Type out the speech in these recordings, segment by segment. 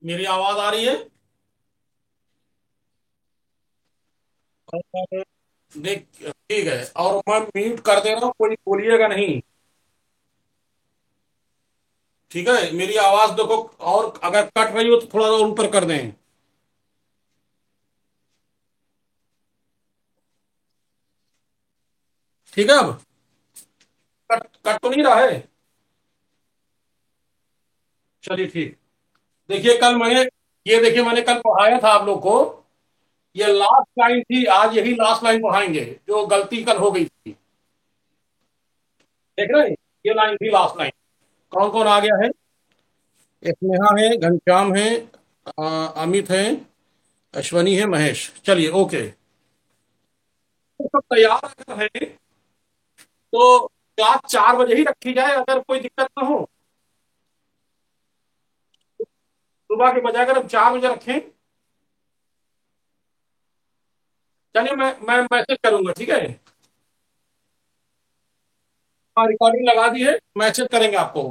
मेरी आवाज आ रही है? और देख, ठीक है, और मैं म्यूट कर दे रहा हूँ, कोई बोलिएगा नहीं। ठीक है, मेरी आवाज देखो। और अगर कट रही हो तो थोड़ा और ऊपर कर दें। ठीक है, अब कट कट तो नहीं रहा है? चलिए ठीक। देखिए कल मैंने ये देखिए मैंने कल पढ़ाया था आप लोग को। ये लास्ट लाइन थी, आज यही लास्ट लाइन पढ़ाएंगे जो गलती कल हो गई थी। देख रहे हैं? ये लाइन थी लास्ट लाइन। कौन कौन आ गया है? स्नेहा है, घनश्याम है, अमित है, अश्वनी है, महेश। चलिए ओके। तो सब तैयार अगर है तो क्लास 4 बजे ही रखी जाए, अगर कोई दिक्कत ना हो। सुबह के बजाय अगर हम 4 बजे रखें। चलिए मैं मैसेज करूंगा, ठीक है। हाँ, रिकॉर्डिंग लगा दी है, मैसेज करेंगे आपको।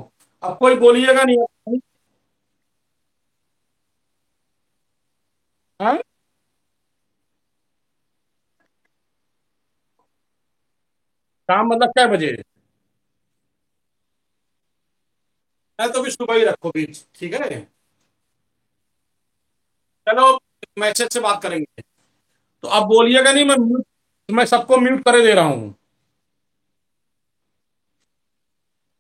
अब कोई बोलिएगा नहीं। हाँ, शाम मतलब 6 बजे? मैं तो भी सुबह ही रखो बीच, ठीक है। चलो, मैसेज से बात करेंगे। तो अब बोलिएगा नहीं, मैं सबको म्यूट करे दे रहा हूँ।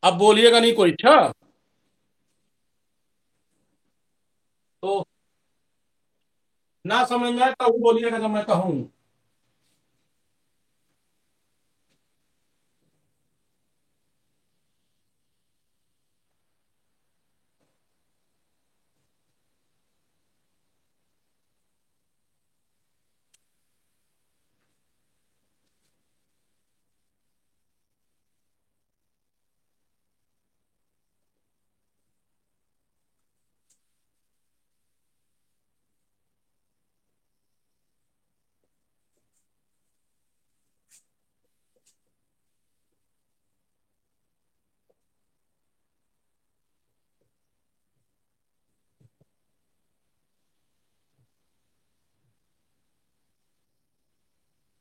अब बोलिएगा नहीं कोई, अच्छा। तो ना समझ में आए तब बोलिएगा जब मैं कहूँ।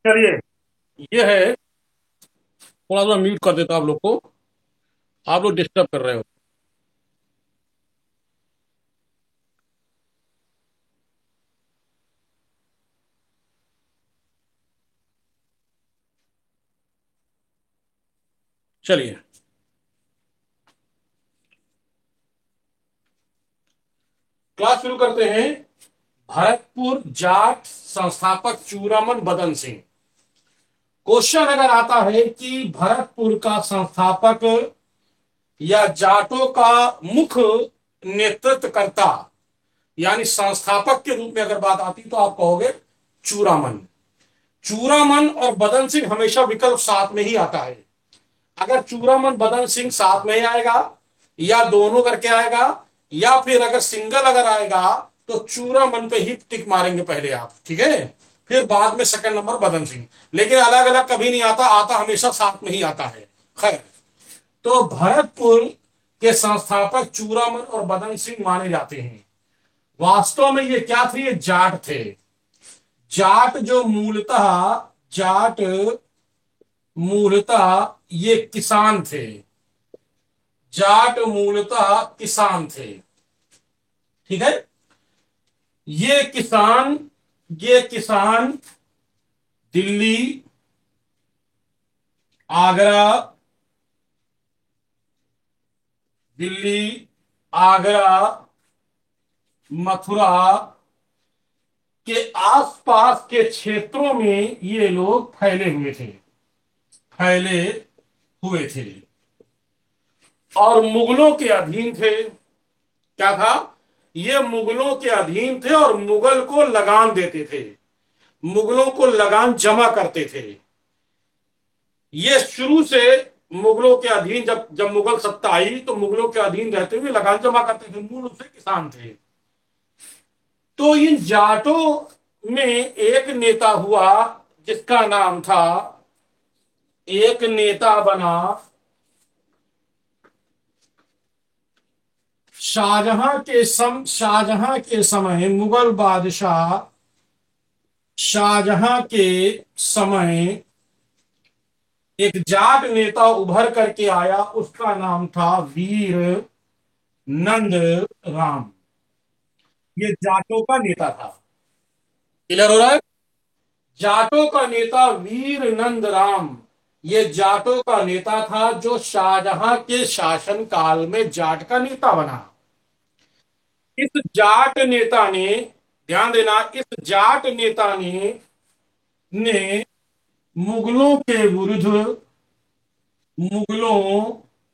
चलिए, ये है। थोड़ा सा म्यूट कर देता हूँ आप लोग को। आप लोग डिस्टर्ब कर रहे हो। चलिए, क्लास शुरू करते हैं। भरतपुर जाट संस्थापक चूड़ामन बदन सिंह। क्वेश्चन अगर आता है कि भरतपुर का संस्थापक या जाटों का मुख्य नेतृत्वकर्ता, यानी संस्थापक के रूप में अगर बात आती तो आप कहोगे चूड़ामन। चूड़ामन और बदन सिंह हमेशा विकल्प साथ में ही आता है। अगर चूड़ामन बदन सिंह साथ में ही आएगा, या दोनों करके आएगा, या फिर अगर सिंगल अगर आएगा तो चूड़ामन पे ही टिक मारेंगे पहले आप, ठीक है। फिर बाद में सेकंड नंबर बदन सिंह। लेकिन अलग अलग कभी नहीं आता, आता हमेशा साथ में ही आता है। खैर, तो भरतपुर के संस्थापक चूड़ामन और बदन सिंह माने जाते हैं। वास्तव में ये क्या थे? ये जाट थे। जाट जो मूलतः जाट मूलतः ये किसान थे। जाट मूलतः किसान थे, ठीक है। ये किसान ये किसान दिल्ली, आगरा, दिल्ली, आगरा, मथुरा के आसपास के क्षेत्रों में ये लोग फैले हुए थे और मुगलों के अधीन थे। क्या था? ये मुगलों के अधीन थे और मुगल को लगान देते थे। मुगलों को लगान जमा करते थे। ये शुरू से मुगलों के अधीन, जब जब मुगल सत्ता आई तो मुगलों के अधीन रहते हुए लगान जमा करते थे, मूल रूप से किसान थे। तो इन जाटों में एक नेता हुआ जिसका नाम था, एक नेता बना शाहजहां के समय मुगल बादशाह शाहजहां के समय एक जाट नेता उभर करके आया, उसका नाम था वीर नंद राम। ये जाटों का नेता था। क्लियर हो रहा है? जाटों का नेता वीर नंद राम, ये जाटों का नेता था जो शाहजहां के शासन काल में जाट का नेता बना। इस जाट नेता ने, ध्यान देना, इस जाट नेता ने मुगलों के विरुद्ध मुगलों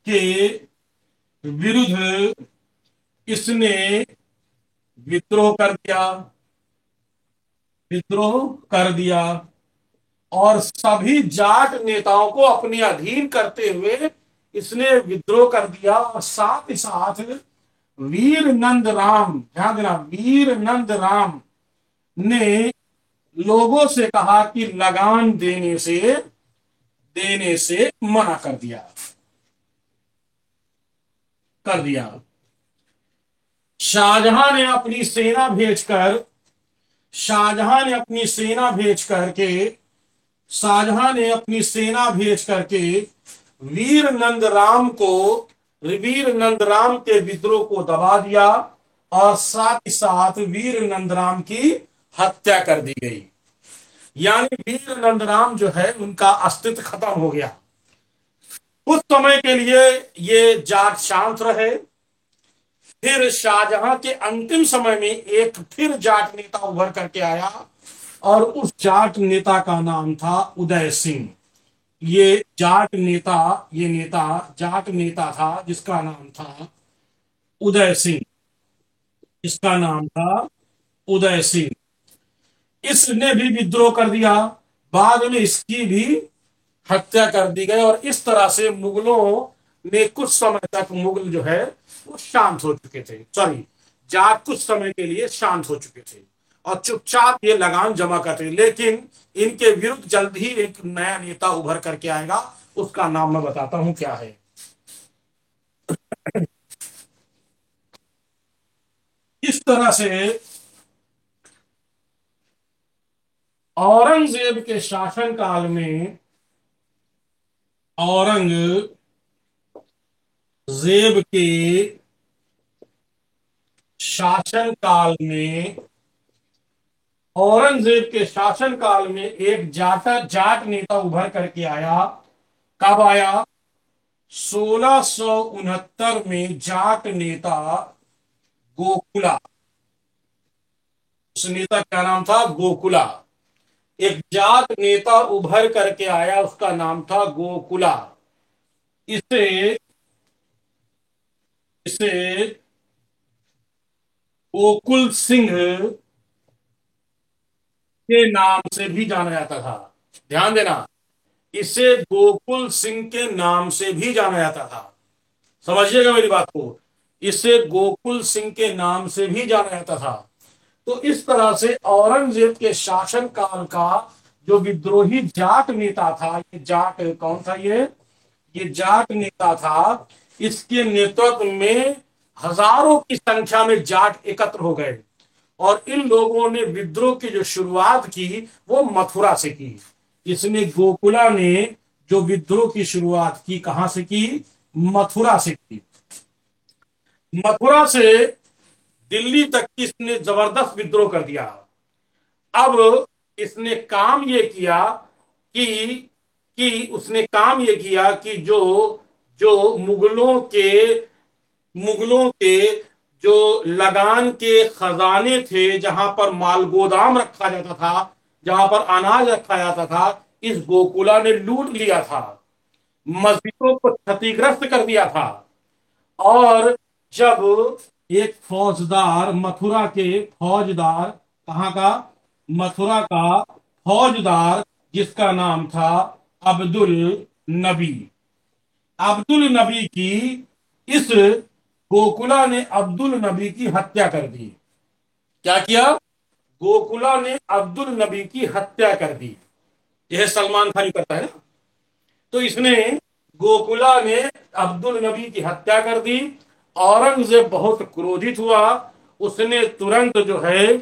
के विरुद्ध इसने विद्रोह कर दिया, विद्रोह कर दिया, और सभी जाट नेताओं को अपने अधीन करते हुए इसने विद्रोह कर दिया। और साथ ही साथ वीर नंद राम, ध्यान देना, वीर नंद राम ने लोगों से कहा कि लगान देने से मना कर दिया। शाहजहां ने अपनी सेना भेजकर शाहजहां ने अपनी सेना भेज करके शाहजहां ने अपनी सेना भेज करके वीर नंद राम को वीर नंद राम के विद्रोह को दबा दिया, और साथ ही साथ वीर नंद राम की हत्या कर दी गई। यानी वीर नंद राम जो है उनका अस्तित्व खत्म हो गया। कुछ समय के लिए ये जाट शांत रहे। फिर शाहजहां के अंतिम समय में एक फिर जाट नेता उभर करके आया, और उस जाट नेता का नाम था उदय सिंह। ये नेता जाट नेता था जिसका नाम था उदय सिंह। इसका नाम था उदय सिंह। इसने भी विद्रोह कर दिया, बाद में इसकी भी हत्या कर दी गई, और इस तरह से मुगलों ने कुछ समय तक, मुगल जो है वो शांत हो चुके थे, सॉरी, जाट कुछ समय के लिए शांत हो चुके थे और चुपचाप ये लगान जमा करते थे। लेकिन इनके विरुद्ध जल्द ही एक नया नेता उभर करके आएगा, उसका नाम मैं बताता हूं क्या है। इस तरह से औरंगजेब के शासन काल में औरंगजेब के शासन काल में औरंगजेब के शासन काल में एक जाट नेता उभर करके आया। कब आया? 1669 में जाट नेता गोकुला। उस नेता का नाम था गोकुला। एक जाट नेता उभर करके आया, उसका नाम था गोकुला। इसे इसे गोकुल सिंह के नाम से भी जाना जाता था। ध्यान देना, इसे गोकुल सिंह के नाम से भी जाना जाता था। समझिएगा मेरी बात को, इसे गोकुल सिंह के नाम से भी जाना जाता था। तो इस तरह से औरंगजेब के शासन काल का जो विद्रोही जाट नेता था, ये जाट कौन था? ये जाट नेता था। इसके नेतृत्व में हजारों की संख्या में जाट एकत्र हो गए, और इन लोगों ने विद्रोह की जो शुरुआत की वो मथुरा से की। इसने गोकुला ने जो विद्रोह की शुरुआत की, कहां से की? मथुरा से की। मथुरा से दिल्ली तक की इसने जबरदस्त विद्रोह कर दिया। अब इसने काम ये किया कि उसने काम ये किया कि जो जो मुगलों के जो लगान के खजाने थे, जहां पर माल गोदाम रखा जाता था, जहां पर अनाज रखा जाता था, इस गोकुला ने लूट लिया था। मस्जिदों को क्षतिग्रस्त कर दिया था। और जब एक फौजदार, मथुरा के फौजदार, कहां का? मथुरा का फौजदार, जिसका नाम था अब्दुल नबी। अब्दुल नबी की इस गोकुला ने अब्दुल नबी की हत्या कर दी। क्या किया? गोकुला ने अब्दुल नबी की हत्या कर दी। यह सलमान खान करता है ना। तो इसने, गोकुला ने अब्दुल नबी की हत्या कर दी, औरंगजेब बहुत क्रोधित हुआ। उसने तुरंत जो है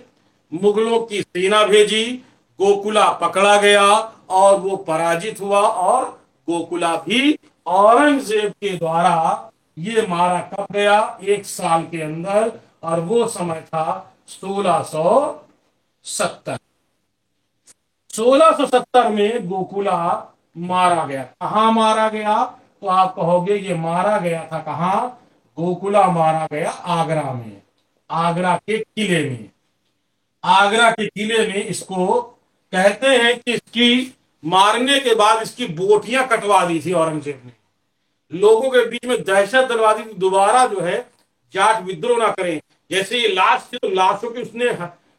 मुगलों की सेना भेजी। गोकुला पकड़ा गया और वो पराजित हुआ, और गोकुला भी औरंगजेब के द्वारा ये मारा कब गया, 1 साल के अंदर। और वो समय था 1670। 1670 में गोकुला मारा गया। कहां मारा गया? तो आप कहोगे ये मारा गया था कहां? गोकुला मारा गया आगरा में, आगरा के किले में। आगरा के किले में इसको कहते हैं कि इसकी मारने के बाद इसकी बोटियां कटवा दी थी औरंगजेब ने। लोगों के बीच में दहशत डलवा दी, दोबारा जो है जाट विद्रोह ना करें। जैसे ये लाश थी तो लाशों की उसने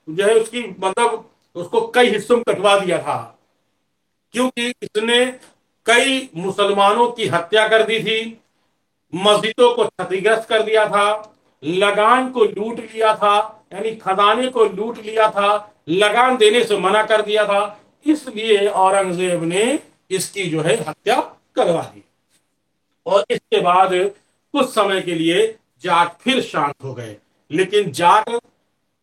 जो है उसकी मतलब उसको कई हिस्सों में कटवा दिया था, क्योंकि इसने कई मुसलमानों की हत्या कर दी थी, मस्जिदों को क्षतिग्रस्त कर दिया था, लगान को लूट लिया था, यानी खजाने को लूट लिया था, लगान देने से मना कर दिया था। इसलिए औरंगजेब ने इसकी जो है हत्या करवा दी। और इसके बाद कुछ समय के लिए जाट फिर शांत हो गए। लेकिन जाट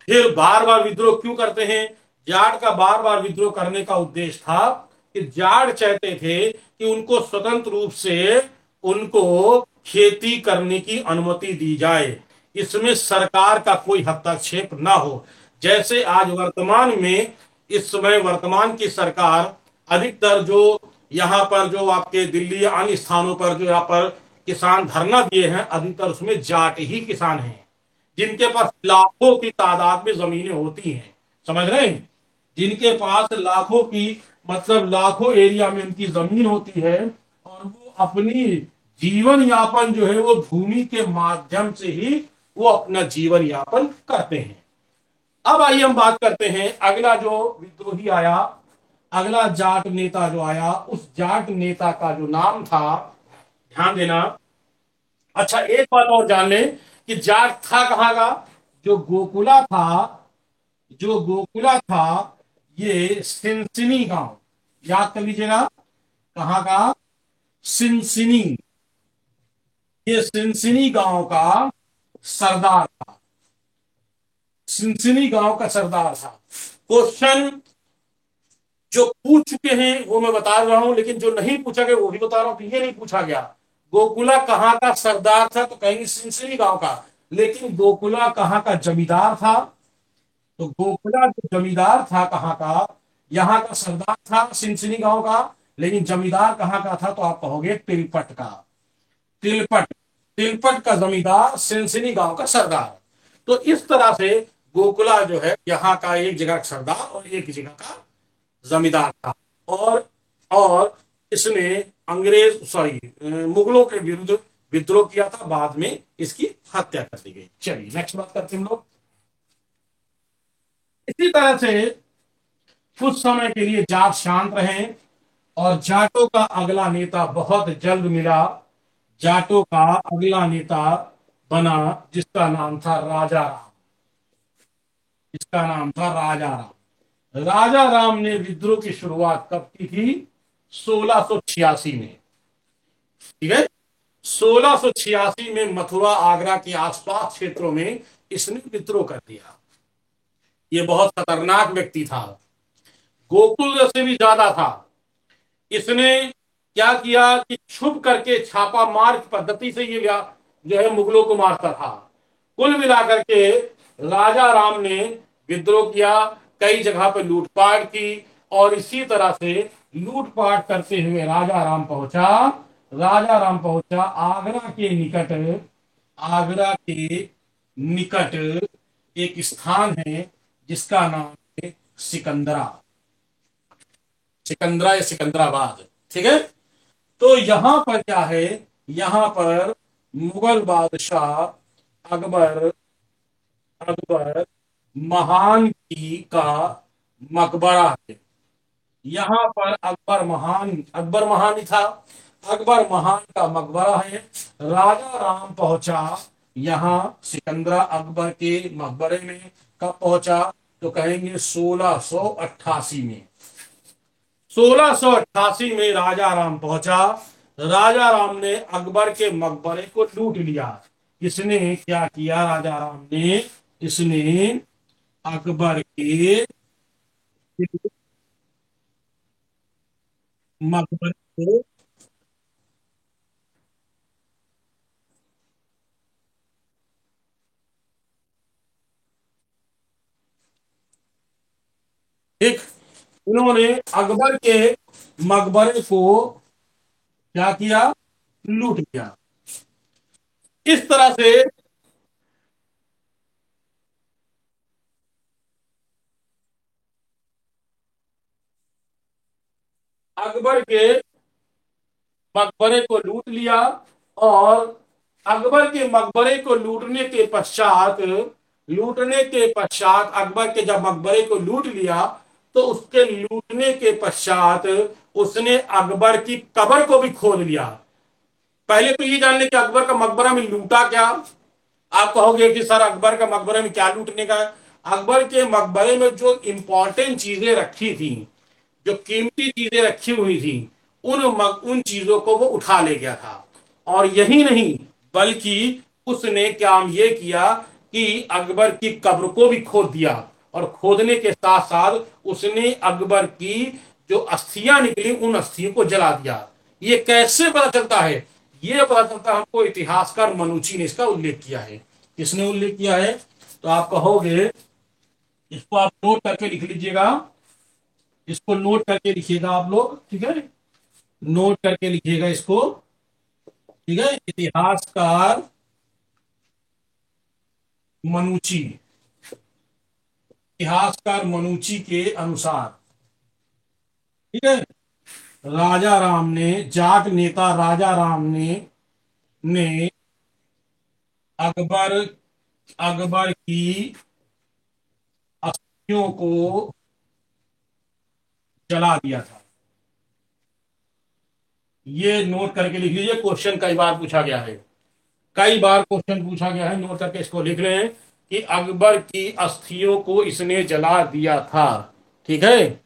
फिर बार बार विद्रोह क्यों करते हैं? जाट का बार बार विद्रोह करने का उद्देश्य था कि जाट चाहते थे कि उनको स्वतंत्र रूप से उनको खेती करने की अनुमति दी जाए, इसमें सरकार का कोई हस्तक्षेप ना हो। जैसे आज वर्तमान में, इस समय वर्तमान की सरकार अधिकतर जो यहाँ पर जो आपके दिल्ली या अन्य स्थानों पर जो यहाँ पर किसान धरना दिए हैं, अधिकतर उसमें जाट ही किसान हैं, जिनके पास लाखों की तादाद में जमीनें होती हैं। समझ रहे हैं? जिनके पास लाखों की मतलब लाखों एरिया में उनकी जमीन होती है, और वो अपनी जीवन यापन जो है वो भूमि के माध्यम से ही वो अपना जीवन यापन करते हैं। अब आइए हम बात करते हैं अगला जो विद्रोही आया, अगला जाट नेता जो आया, उस जाट नेता का जो नाम था, ध्यान देना। अच्छा, एक बात और जान लें कि जाट था कहां का? जो गोकुला था, जो गोकुला था, ये सिनसिनी गांव, याद कर लीजिएगा, कहां का? सिनसिनी। ये सिनसिनी गांव का सरदार था, सिनसिनी गांव का सरदार था। क्वेश्चन जो पूछ चुके हैं वो मैं बता रहा हूं, लेकिन जो नहीं पूछा गया वो भी बता रहा हूं कि ये नहीं पूछा गया गोकुला कहां का सरदार था, तो कहेंगे सिनसिनी गांव का। लेकिन गोकुला कहां का जमींदार था? तो गोकुला जो जमींदार था कहां का? यहाँ का सरदार था सिनसिनी गांव का, लेकिन जमींदार कहां का था? तो आप कहोगे तिलपट का। तिलपट, तिलपट का जमींदार, सिनसिनी गांव का सरदार। तो इस तरह से गोकुला जो है यहाँ का एक जगह का सरदार और एक जगह का जमींदार था। और इसने अंग्रेज सॉरी मुगलों के विरुद्ध विद्रोह किया था, बाद में इसकी हत्या कर दी गई। चलिए नेक्स्ट बात करते हैं हम लोग। इसी तरह से कुछ समय के लिए जाट शांत रहे, और जाटों का अगला नेता बहुत जल्द मिला। जाटों का अगला नेता बना जिसका नाम था राजा राम। जिसका नाम था राजा राम। राजा राम ने विद्रोह की शुरुआत कब की थी? 1686 में। ठीक है, 1686 में मथुरा आगरा के आसपास क्षेत्रों में इसने विद्रोह कर दिया। ये बहुत खतरनाक व्यक्ति था, गोकुल से भी ज्यादा था। इसने क्या किया कि छुप करके छापा मार पद्धति से ये जो है मुगलों को मारता था। कुल मिलाकर के राजा राम ने विद्रोह किया, कई जगह पर लूटपाट की, और इसी तरह से लूटपाट करते हुए राजा राम पहुंचा आगरा के निकट। आगरा के निकट एक स्थान है जिसका नाम है सिकंदरा। सिकंदरा या सिकंदराबाद, ठीक है। तो यहां पर क्या है? यहां पर मुगल बादशाह अकबर, अकबर महान की का मकबरा है। यहां पर अकबर महान ही था, अकबर महान का मकबरा है। राजा राम पहुंचा यहां सिकंदरा अकबर के मकबरे में। कब पहुंचा? तो कहेंगे 1688 में। 1688 में राजा राम पहुंचा। राजा राम ने अकबर के मकबरे को लूट लिया। इसने क्या किया, राजा राम ने, इसने अकबर के मकबरे को, ठीक, इन्होंने अकबर के मकबरे को क्या किया, लूट लिया। इस तरह से अकबर के मकबरे को लूट लिया। और अकबर के मकबरे को लूटने के पश्चात अकबर के जब मकबरे को लूट लिया, तो उसके लूटने के पश्चात उसने अकबर की कब्र को भी खोद लिया। पहले तो ये जान लें कि अकबर का मकबरा में लूटा क्या। आप कहोगे कि सर अकबर का मकबरे में क्या लूटने का है। अकबर के मकबरे में जो इंपॉर्टेंट चीजें रखी थी, जो कीमती चीजें रखी हुई थी, उन चीजों को वो उठा ले गया था। और यही नहीं, बल्कि उसने काम ये किया कि अकबर की कब्र को भी खोद दिया। और खोदने के साथ साथ उसने अकबर की जो अस्थियां निकली, उन अस्थियों को जला दिया। ये कैसे पता चलता है, ये पता चलता है हमको, इतिहासकार मनुची ने इसका उल्लेख किया है। किसने उल्लेख किया है, तो आप कहोगे, इसको आप नोट करके लिख लीजिएगा, इसको नोट करके लिखिएगा आप लोग, ठीक है, नोट करके लिखिएगा इसको, ठीक है। मनुची इतिहासकार मनुची के अनुसार, ठीक है, राजा राम ने, जाट नेता राजा राम ने अकबर अकबर की अस्थियों को जला दिया था। ये नोट करके लिख लीजिए, क्वेश्चन कई बार पूछा गया है, कई बार क्वेश्चन पूछा गया है, नोट करके इसको लिख लें कि अकबर की अस्थियों को इसने जला दिया था। ठीक है,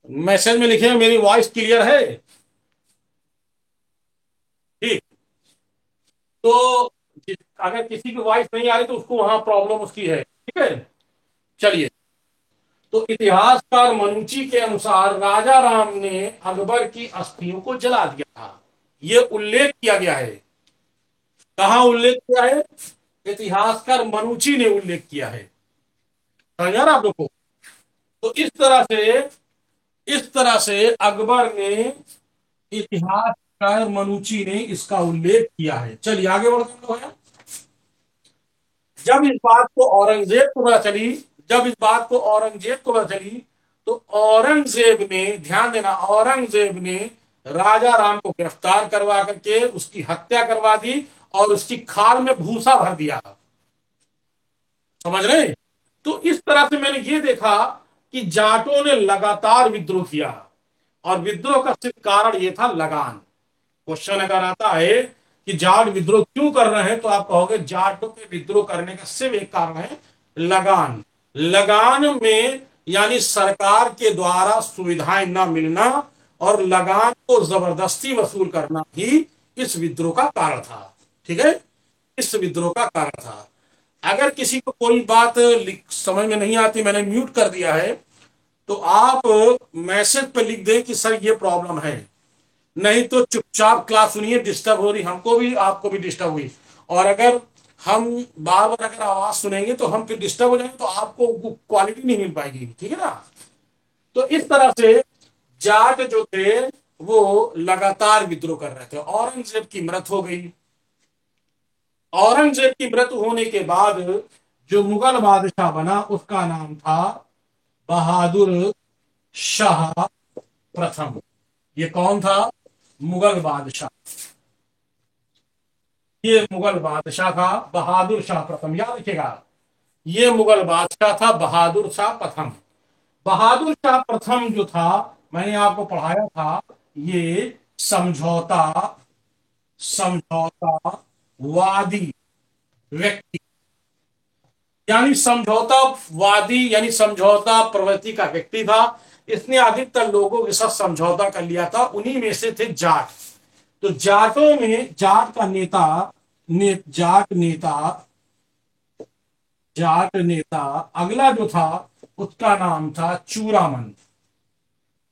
मैसेज में लिखे, मेरी वॉइस क्लियर है, ठीक। तो अगर किसी की वॉइस नहीं आ रही तो उसको वहां प्रॉब्लम उसकी है, ठीक है। चलिए, तो इतिहासकार मनुची के अनुसार राजा राम ने अकबर की अस्थियों को जला दिया था। यह उल्लेख किया गया है। कहाँ उल्लेख किया है, इतिहासकार मनुची ने उल्लेख किया है। समझ आ रहा आप लोग को। तो इस तरह से अकबर ने, इतिहासकार मनुची ने इसका उल्लेख किया है। चलिए आगे बढ़ते हैं। जब इस बात को औरंगजेब को पता चली जब इस बात को औरंगजेब को पता चली, तो औरंगजेब ने, ध्यान देना, औरंगजेब ने राजा राम को गिरफ्तार करवा करके उसकी हत्या करवा दी और उसकी खाल में भूसा भर दिया। समझ रहे हैं? तो इस तरह से मैंने ये देखा कि जाटों ने लगातार विद्रोह किया। और विद्रोह का सिर्फ कारण ये था, लगान। क्वेश्चन अगर आता है कि जाट विद्रोह क्यों कर रहे हैं, तो आप कहोगे जाटों के विद्रोह करने का सिर्फ एक कारण है, लगान। लगान में यानी सरकार के द्वारा सुविधाएं न मिलना और लगान को जबरदस्ती वसूल करना ही इस विद्रोह का कारण था। ठीक है, इस विद्रोह का कारण था। अगर किसी को कोई बात समझ में नहीं आती, मैंने म्यूट कर दिया है, तो आप मैसेज पे लिख दें कि सर ये प्रॉब्लम है। नहीं तो चुपचाप क्लास सुनिए, डिस्टर्ब हो रही हमको भी, आपको भी डिस्टर्ब हुई। और अगर हम बार बार अगर आवाज सुनेंगे तो हम फिर डिस्टर्ब हो जाएंगे, तो आपको क्वालिटी नहीं मिल पाएगी, ठीक है ना। तो इस तरह से जाट जो थे वो लगातार विद्रोह कर रहे थे। औरंगजेब की मृत्यु हो गई। औरंगजेब की मृत्यु होने के बाद जो मुगल बादशाह बना उसका नाम था बहादुर शाह प्रथम। ये कौन था, मुगल बादशाह। ये मुगल बादशाह था बहादुर शाह प्रथम, याद रखिएगा। ये मुगल बादशाह था बहादुर शाह प्रथम। बहादुर शाह प्रथम जो था, मैंने आपको पढ़ाया था, ये समझौता समझौता वादी व्यक्ति यानी समझौतावादी यानी समझौता प्रवृत्ति का व्यक्ति था। इसने अधिकतर लोगों के साथ समझौता कर लिया था, उन्हीं में से थे जाट। तो जाटों में जाट नेता अगला जो था उसका नाम था चूरामन।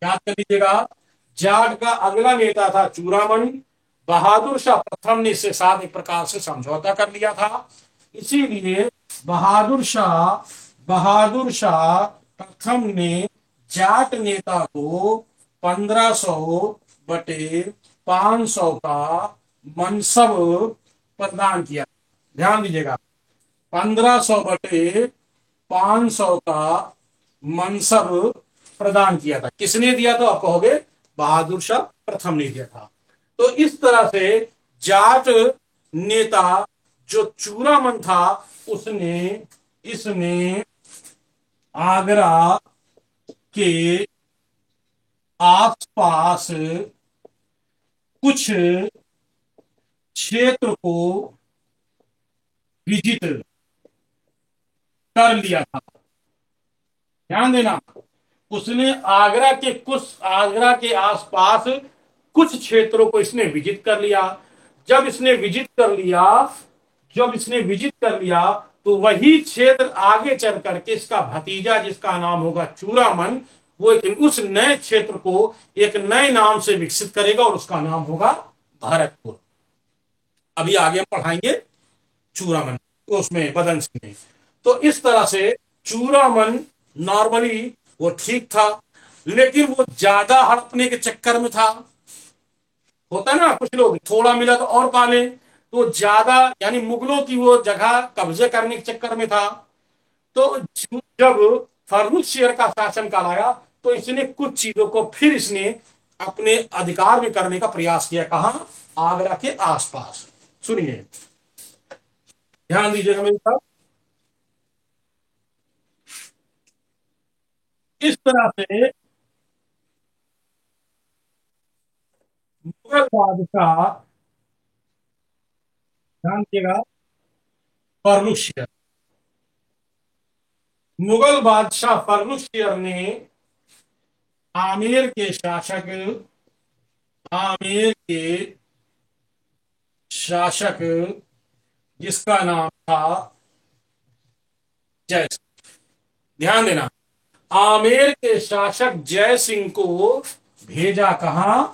याद कर लीजिएगा, जाट का अगला नेता था चूरामन। बहादुर शाह प्रथम ने इसके साथ एक प्रकार से समझौता कर लिया था। इसीलिए बहादुर शाह प्रथम ने जाट नेता को 1500/500 का मनसब प्रदान किया। ध्यान दीजिएगा, 1500/500 का मनसब प्रदान किया था। किसने दिया? तो आप कहोगे बहादुर शाह प्रथम ने दिया था। तो इस तरह से जाट नेता जो चूरामन था, उसने इसने आगरा के आसपास कुछ क्षेत्र को विजित कर लिया था। ध्यान देना, उसने आगरा के आसपास कुछ क्षेत्रों को इसने विजित कर लिया। जब इसने विजित कर लिया जब इसने विजित कर लिया तो वही क्षेत्र आगे चल करके इसका भतीजा, जिसका नाम होगा चूरामन, वो उस नए क्षेत्र को एक नए नाम से विकसित करेगा और उसका नाम होगा भरतपुर। अभी आगे हम पढ़ाएंगे चूरामन उसमें, बदन सिंह में। तो इस तरह से चूरामन नॉर्मली वो ठीक था, लेकिन वो ज्यादा हड़पने के चक्कर में था। होता है ना, कुछ लोग थोड़ा मिला तो और पाले, तो ज्यादा यानी मुगलों की वो जगह कब्जे करने के चक्कर में था। तो जब फर्रुखसियर का शासन काल आया तो इसने कुछ चीजों को फिर इसने अपने अधिकार में करने का प्रयास किया। कहा? आगरा के आसपास। सुनिए, ध्यान दीजिएगा मेरे साथ। इस तरह से मुगल बादशाह, ध्यान दिएगा, फर्रुखसियर, मुगल बादशाह फर्रुखसियर ने आमेर के शासक आमेर के शासक जिसका नाम था जय सिंह। ध्यान देना, आमेर के शासक जय सिंह को भेजा कहां?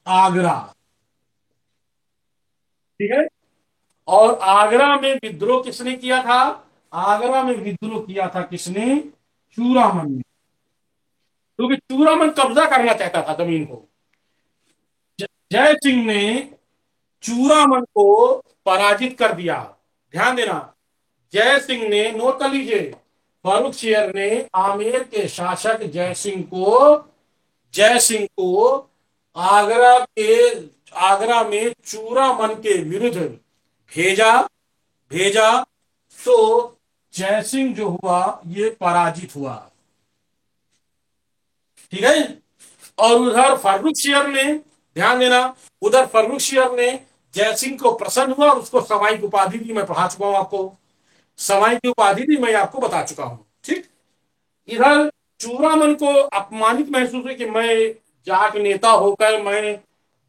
आगरा। ठीक है। और आगरा में विद्रोह किसने किया था? आगरा में विद्रोह किया था किसने? चूरामन ने। क्योंकि चूरामन कब्जा करना चाहता था जमीन को। जय सिंह ने चूरामन को पराजित कर दिया। ध्यान देना, जय सिंह ने, नोट कर लीजिए, फर्रुखसियर ने आमेर के शासक जय सिंह को आगरा के आगरा में चूरामन के विरुद्ध भेजा भेजा तो जय सिंह जो हुआ ये पराजित हुआ। ठीक है। और उधर फर्रुखसियर ने, ध्यान देना, उधर फर्रुखसियर ने जय सिंह को प्रसन्न हुआ और उसको सवाई की उपाधि दी। मैं पढ़ा चुका हूं आपको, सवाई की उपाधि दी, मैं आपको बता चुका हूं। ठीक। इधर चूरामन को अपमानित महसूस हुई कि मैं जाट नेता होकर मैं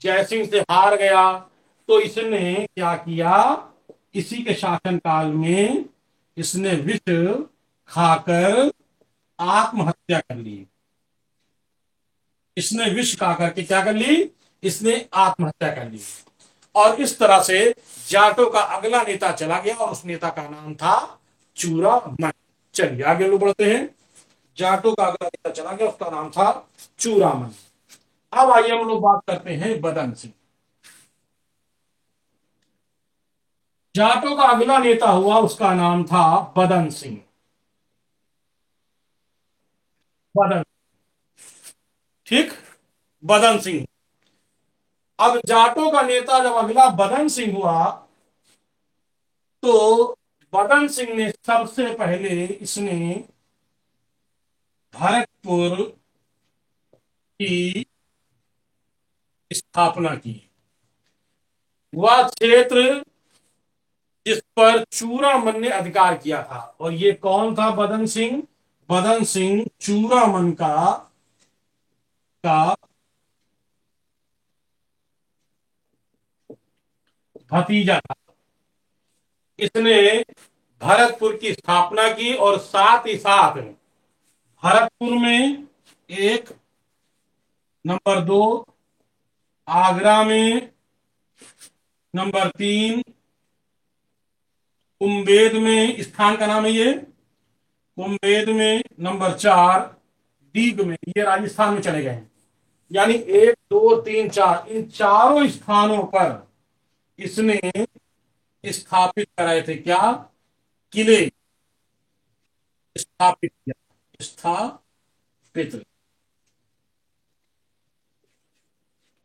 जय सिंह से हार गया। तो इसने क्या किया? इसी के शासनकाल में इसने विष खाकर आत्महत्या कर ली। इसने विष खा करके क्या कर ली? इसने आत्महत्या कर ली। और इस तरह से जाटों का अगला नेता चला गया और उस नेता का नाम था चूरामन। चलिए आगे लोग बढ़ते हैं। जाटों का अगला नेता चला गया, उसका नाम था चूरामन। अब आइए हम लोग बात करते हैं बदन सिंह। जाटों का अगला नेता हुआ, उसका नाम था बदन सिंह। बदन, ठीक, बदन सिंह। अब जाटों का नेता जब अगला बदन सिंह हुआ तो बदन सिंह ने सबसे पहले इसने भरतपुर की स्थापना की। वह क्षेत्र जिस पर चूड़ामन ने अधिकार किया था। और ये कौन था? बदन सिंह। बदन सिंह चूड़ामन का भतीजा था। इसने भरतपुर की स्थापना की और साथ ही साथ भरतपुर में एक, नंबर 2 आगरा में, नंबर 3 कुंभेद में, स्थान का नाम है ये कुंभेद में, नंबर 4 दीग में, ये राजस्थान में चले गए हैं। यानी 1 2 3 4 इन चारों स्थानों पर इसने स्थापित कराए थे क्या? किले स्थापित किया, स्थापित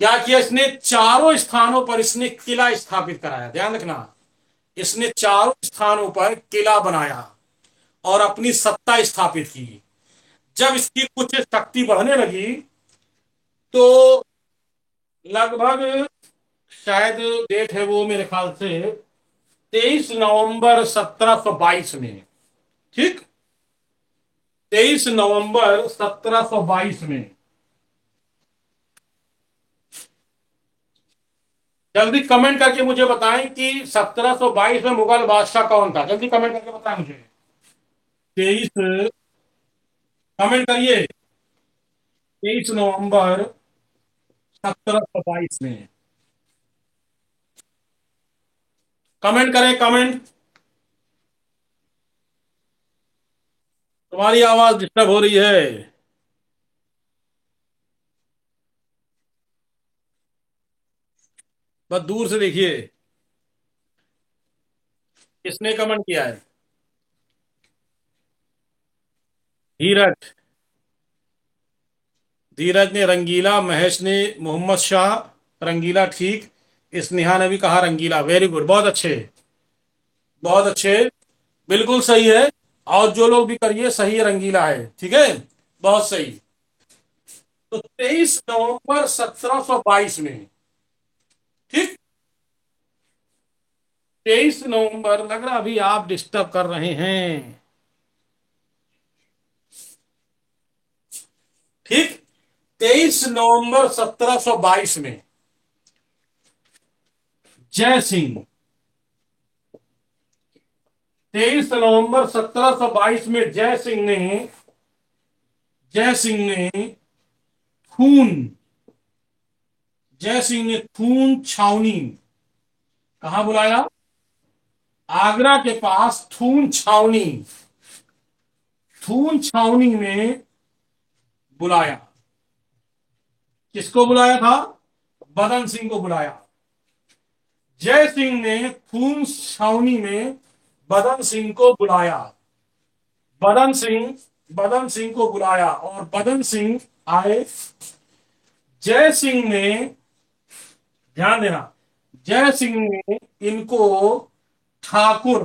क्या किया इसने? चारों स्थानों पर इसने किला स्थापित कराया। ध्यान रखना, इसने चारों स्थानों पर किला बनाया और अपनी सत्ता स्थापित की। जब इसकी कुछ शक्ति बढ़ने लगी तो लगभग, शायद डेट है वो मेरे ख्याल से 23 नवंबर 1722 में, ठीक, 23 नवंबर 1722 में। जल्दी कमेंट करके मुझे बताएं कि 1722 में मुगल बादशाह कौन था। जल्दी कमेंट करके बताएं मुझे। 23, कमेंट करिए। 23 नवंबर 1722 में कमेंट करें, कमेंट। तुम्हारी आवाज डिस्टर्ब हो रही है। बस दूर से देखिए किसने कमेंट किया है। धीरज, धीरज ने रंगीला, महेश ने मोहम्मद शाह, रंगीला ठीक, स्नेहा ने भी कहा रंगीला। वेरी गुड, बहुत अच्छे, बहुत अच्छे, बिल्कुल सही है। और जो लोग भी करिए सही है, रंगीला है, ठीक है, बहुत सही। तो 23 नवंबर 1722 में, ठीक, 23 नवंबर, लग रहा अभी आप डिस्टर्ब कर रहे हैं, ठीक। 23 नवंबर 1722 में जय सिंह, 23 नवंबर 1722 में जय सिंह ने खून, जय सिंह ने खून छावनी, कहां बुलाया? आगरा के पास थून छावनी, थून छावनी में बुलाया। किसको बुलाया था? बदन सिंह को बुलाया। जय सिंह ने थून छावनी में बदन सिंह को बुलाया। बदन सिंह, बदन सिंह को बुलाया और बदन सिंह आए। जय सिंह ने, ध्यान देना, जय सिंह ने इनको ठाकुर,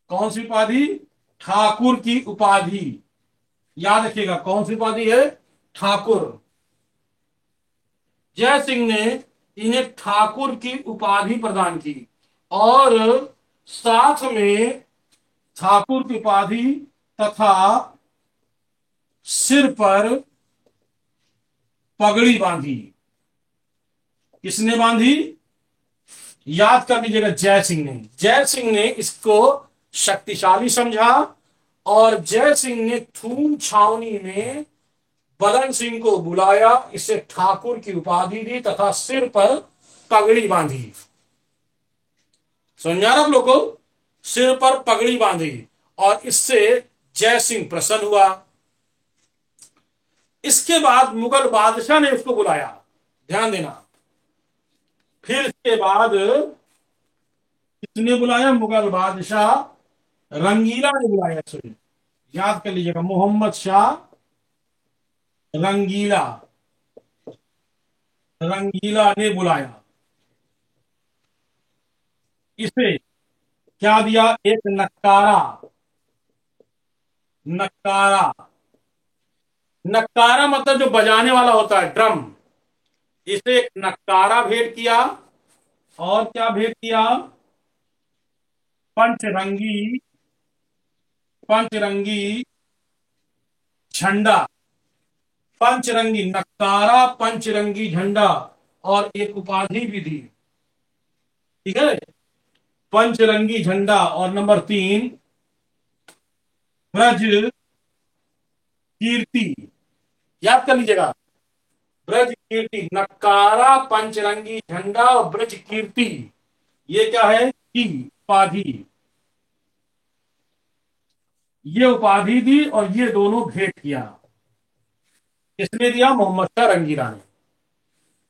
कौन सी उपाधि? ठाकुर की उपाधि, याद रखिएगा कौन सी उपाधि है? ठाकुर। जय सिंह ने इन्हें ठाकुर की उपाधि प्रदान की और साथ में ठाकुर की उपाधि तथा सिर पर पगड़ी बांधी। किसने बांधी? याद कर लीजिएगा, जय सिंह ने। जय सिंह ने इसको शक्तिशाली समझा और जय सिंह ने थूम छावनी में बदन सिंह को बुलाया, इसे ठाकुर की उपाधि दी तथा सिर पर पगड़ी बांधी। समझा आप लोग को? सिर पर पगड़ी बांधी और इससे जय सिंह प्रसन्न हुआ। इसके बाद मुगल बादशाह ने उसको बुलाया, ध्यान देना। फिर इसके बाद किसने बुलाया? मुगल बादशाह रंगीला ने बुलाया। सॉरी, याद कर लीजिएगा, मोहम्मद शाह रंगीला, रंगीला ने बुलाया। इसे क्या दिया? एक नक्कारा, नक्कारा, नक्कारा मतलब जो बजाने वाला होता है, ड्रम। इसे एक नक्कारा भेंट किया और क्या भेंट किया? पंचरंगी, पंचरंगी झंडा, पंचरंगी नक्कारा, पंचरंगी झंडा, और एक उपाधि भी दी। ठीक है, पंचरंगी झंडा, और नंबर 3 ब्रज कीर्ति। याद कर लीजिएगा, ब्रज कीर्ति, नक्कारा, पंचरंगी झंडा और ब्रज कीर्ति, ये क्या है की उपाधि। ये उपाधि दी और ये दोनों भेंट किया। किसने दिया? मोहम्मद शाह रंगीला ने।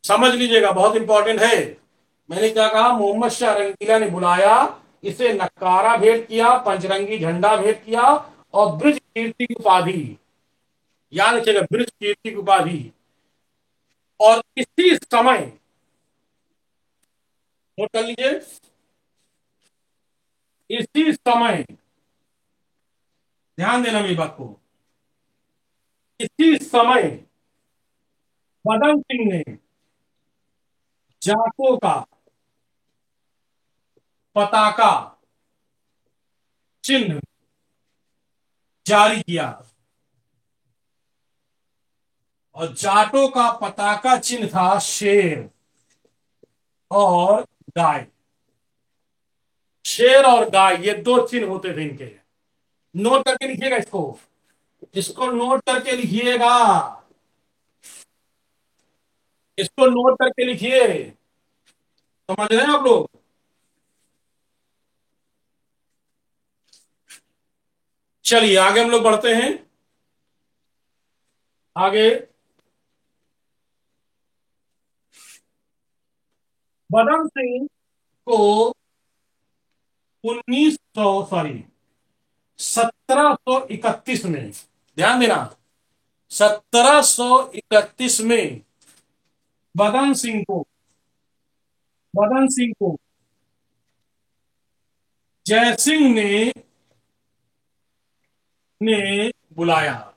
समझ लीजिएगा, बहुत इंपॉर्टेंट है। मैंने क्या कहा? मोहम्मद शाह रंगीला ने बुलाया, इसे नक्कारा भेंट किया, पंचरंगी झंडा भेंट किया, और ब्रज कीर्ति की उपाधि, याद रखिएगा, ब्रज कीर्ति की उपाधि। और इसी समय, नोट कर लीजिए, इसी समय, ध्यान देना मेरी बात को, इसी समय बदन सिंह ने जाटों का पताका चिन्ह जारी किया। और जाटों का पताका चिन्ह था शेर और गाय। शेर और गाय, ये दो चिन्ह होते थे इनके। नोट करके लिखिएगा इसको, इसको नोट करके लिखिएगा, इसको नोट करके लिखिए। समझ रहे हैं आप लोग? चलिए आगे हम लोग बढ़ते हैं। आगे, बदन सिंह को 1900 सॉरी 1731 में, ध्यान देना, 1731 में बदन सिंह को, बदन सिंह को जयसिंह ने बुलाया।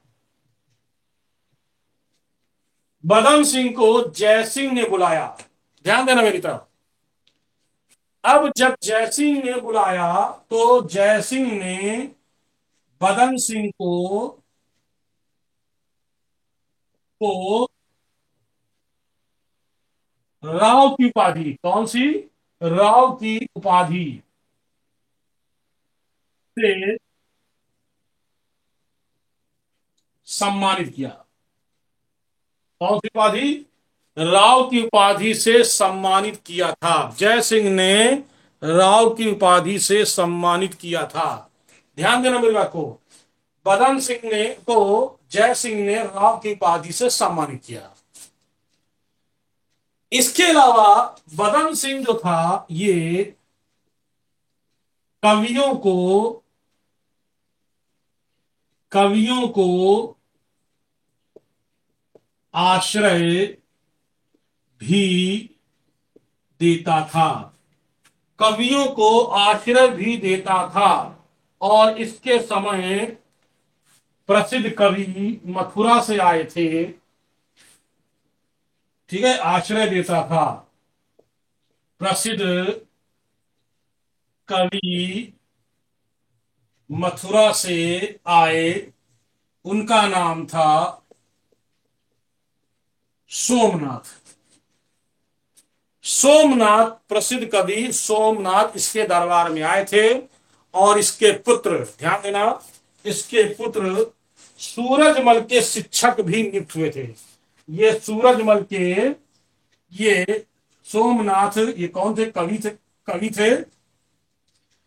बदन सिंह को जयसिंह ने बुलाया, ध्यान देना मेरी तरफ। अब जब जयसिंह ने बुलाया तो जयसिंह ने बदन सिंह को राव की उपाधि, कौन सी? राव की उपाधि से सम्मानित किया। कौन सी उपाधि? राव की उपाधि से सम्मानित किया था। जय सिंह ने राव की उपाधि से सम्मानित किया था। ध्यान देना मेरी बात को, बदन सिंह ने को जय सिंह ने राव की उपाधि से सम्मानित किया। इसके अलावा बदन सिंह जो था, ये कवियों को, कवियों को आश्रय भी देता था, कवियों को आश्रय भी देता था। और इसके समय प्रसिद्ध कवि मथुरा से आए थे, ठीक है, आश्रय देता था। प्रसिद्ध कवि मथुरा से आए, उनका नाम था सोमनाथ। सोमनाथ, प्रसिद्ध कवि सोमनाथ इसके दरबार में आए थे। और इसके पुत्र, ध्यान देना, इसके पुत्र सूरजमल के शिक्षक भी नियुक्त हुए थे। ये सूरजमल के, ये सोमनाथ, ये कौन थे? कवि थे, कवि थे।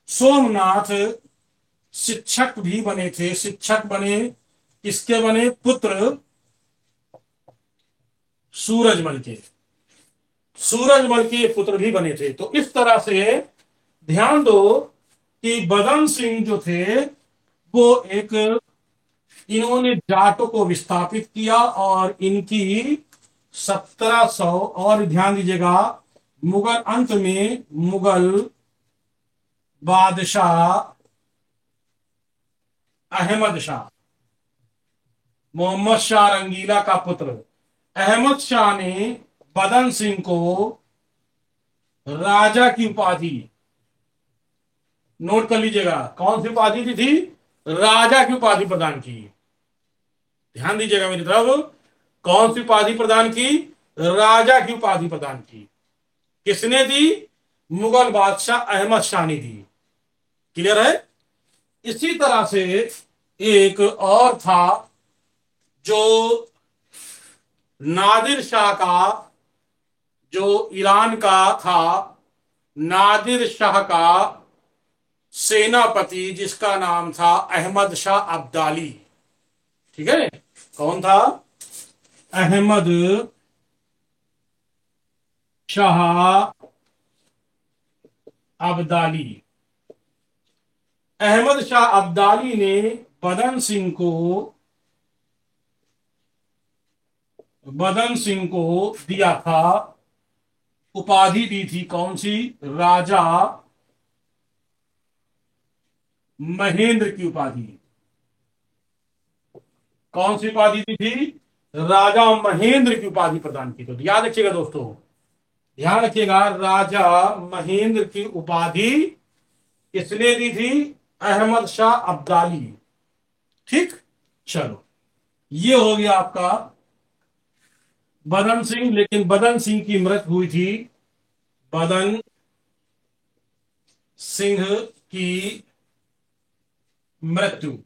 सोमनाथ शिक्षक भी बने थे। शिक्षक बने, किसके बने? पुत्र सूरजमल के, सूरजमल के पुत्र भी बने थे। तो इस तरह से ध्यान दो कि बदन सिंह जो थे वो एक, इन्होंने जाटों को विस्थापित किया, और इनकी 1700, और ध्यान दीजिएगा, मुगल अंत में मुगल बादशाह अहमद शाह, मोहम्मद शाह रंगीला का पुत्र अहमद शाह ने बदन सिंह को राजा की उपाधि, नोट कर लीजिएगा, कौन सी उपाधि दी थी? राजा की उपाधि प्रदान की। ध्यान दीजिएगा मेरी तरफ, कौन सी उपाधि प्रदान की? राजा की उपाधि प्रदान की। किसने दी? मुगल बादशाह अहमद शाह ने दी। क्लियर है? इसी तरह से एक और था, जो नादिर शाह का, जो ईरान का था, नादिर शाह का सेनापति, जिसका नाम था अहमद शाह अब्दाली। ठीक है, कौन था? अहमद शाह अब्दाली। अहमद शाह अब्दाली ने बदन सिंह को, बदन सिंह को दिया था, उपाधि दी थी, कौन सी? राजा महेंद्र की उपाधि। कौन सी उपाधि दी थी? राजा महेंद्र की उपाधि प्रदान की। तो याद रखिएगा दोस्तों, ध्यान रखिएगा, राजा महेंद्र की उपाधि किसने दी थी? अहमद शाह अब्दाली। ठीक, चलो, ये हो गया आपका बदन सिंह। लेकिन बदन सिंह की मृत्यु हुई थी, बदन सिंह की मृत्यु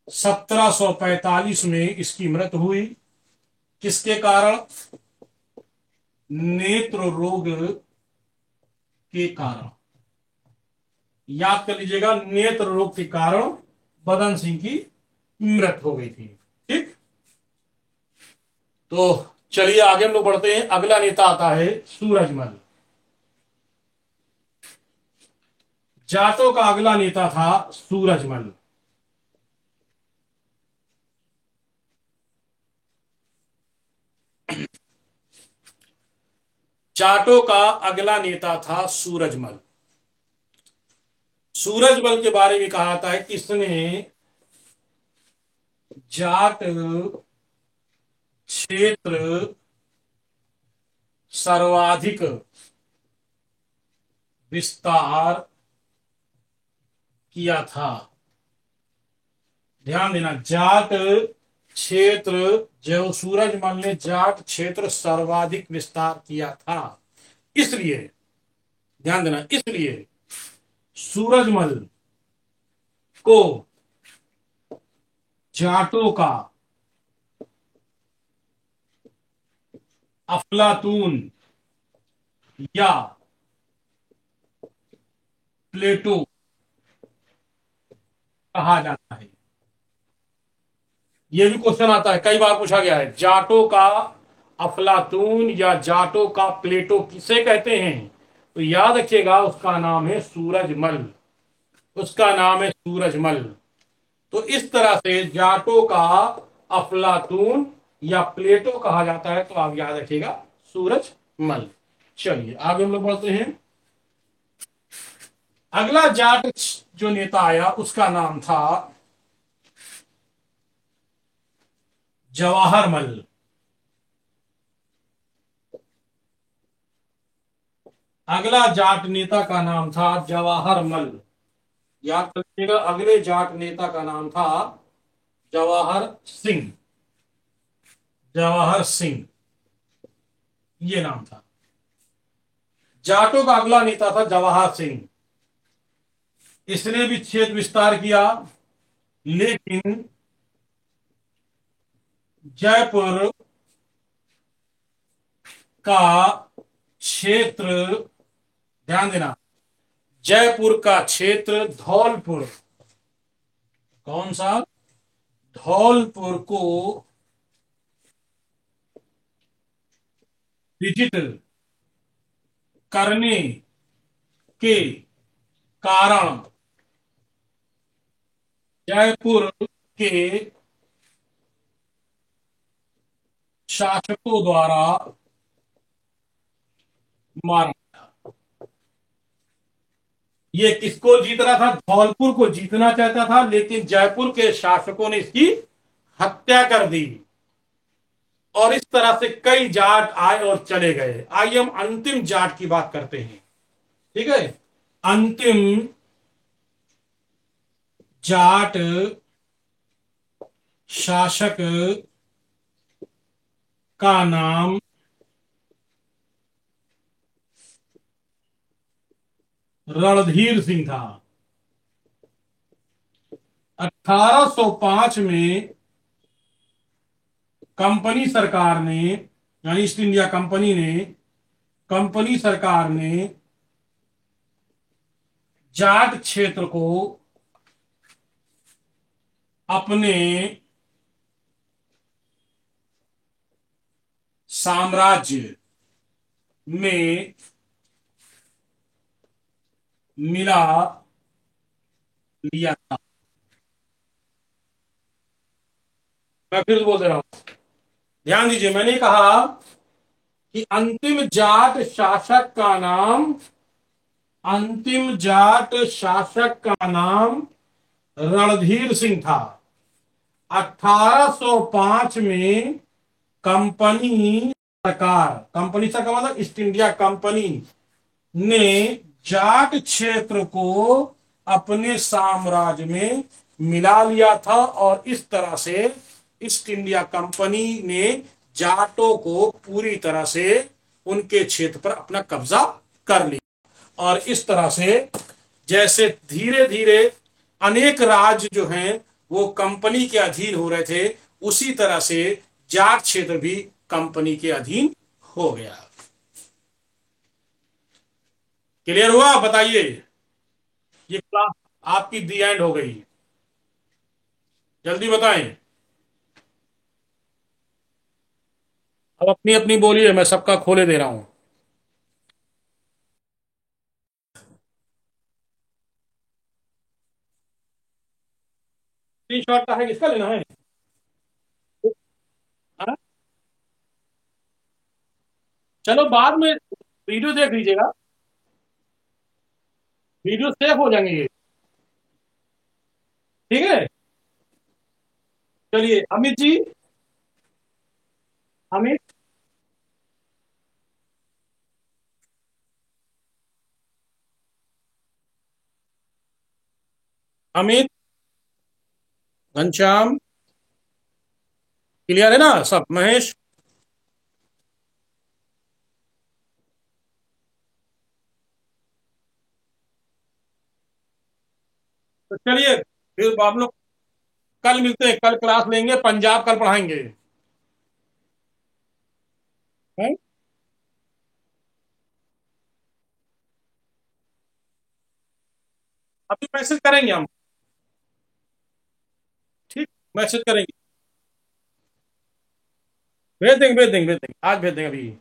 1745 में इसकी मृत्यु हुई। किसके कारण? नेत्र रोग के कारण। याद कर लीजिएगा, नेत्र रोग के कारण बदन सिंह की मृत्यु हो गई थी। ठीक, तो चलिए आगे हम लोग बढ़ते हैं। अगला नेता आता है सूरजमल। जाटों का अगला नेता था सूरजमल। जाटों का अगला नेता था सूरजमल। सूरजमल के बारे में कहा था कि इसने जाट क्षेत्र सर्वाधिक विस्तार किया था। ध्यान देना, जाट क्षेत्र, जो सूरजमल ने जाट क्षेत्र सर्वाधिक विस्तार किया था, इसलिए ध्यान देना, इसलिए सूरजमल को जाटों का अफलातून या प्लेटो कहा जाता है। यह भी क्वेश्चन आता है, कई बार पूछा गया है, जाटों का अफलातून या जाटों का प्लेटो किसे कहते हैं? तो याद रखिएगा, उसका नाम है सूरजमल। उसका नाम है सूरजमल। तो इस तरह से जाटों का अफलातून या प्लेटो कहा जाता है। तो आप याद रखिएगा, सूरजमल। चलिए आगे हम लोग बढ़ते हैं। अगला जाट जो नेता आया, उसका नाम था जवाहरमल। अगला जाट नेता का नाम था जवाहरमल। याद रखिएगा, अगले जाट नेता का नाम था जवाहर सिंह। जवाहर सिंह, ये नाम था। जाटों का अगला नेता था जवाहर सिंह। इसने भी क्षेत्र विस्तार किया, लेकिन जयपुर का क्षेत्र, ध्यान देना, जयपुर का क्षेत्र धौलपुर, कौन सा? धौलपुर को विजित करने के कारण जयपुर के शासकों द्वारा मारा गया। ये किसको जीत रहा था? धौलपुर को जीतना चाहता था, लेकिन जयपुर के शासकों ने इसकी हत्या कर दी। और इस तरह से कई जाट आए और चले गए। आइए हम अंतिम जाट की बात करते हैं। ठीक है। अंतिम जाट शासक का नाम रणधीर सिंह था। 1805 में कंपनी सरकार ने, यानी ईस्ट इंडिया कंपनी सरकार ने जाट क्षेत्र को अपने साम्राज्य में मिला लिया था। मैं फिर बोल दे रहा हूं, ध्यान दीजिए। मैंने कहा कि अंतिम जाट शासक का नाम रणधीर सिंह था। 1805 में कंपनी सरकार मतलब ईस्ट इंडिया कंपनी ने जाट क्षेत्र को अपने साम्राज्य में मिला लिया था, और इस तरह से ईस्ट इंडिया कंपनी ने जाटों को पूरी तरह से उनके क्षेत्र पर अपना कब्जा कर लिया। और इस तरह से जैसे धीरे धीरे अनेक राज्य जो हैं वो कंपनी के अधीन हो रहे थे, उसी तरह से जाट क्षेत्र भी कंपनी के अधीन हो गया। क्लियर हुआ? बताइए। ये क्लास आपकी दी एंड हो गई। जल्दी बताएं। अब अपनी अपनी बोलिए, मैं सबका खोले दे रहा हूं। स्क्रीनशॉट का है, किसका लेना है? हाँ? चलो बाद में वीडियो देख लीजिएगा, वीडियो सेव हो जाएंगे ये। ठीक है। चलिए अमित जी। अमित। अमित। घनश्याम। क्लियर है ना सब? महेश। तो चलिए फिर आप लोग कल मिलते हैं, कल क्लास लेंगे, पंजाब कल पढ़ाएंगे। हैं? अभी मैसेज करेंगे हम। ठीक, मैसेज करेंगे। भेज देंगे आज भेज देंगे, अभी।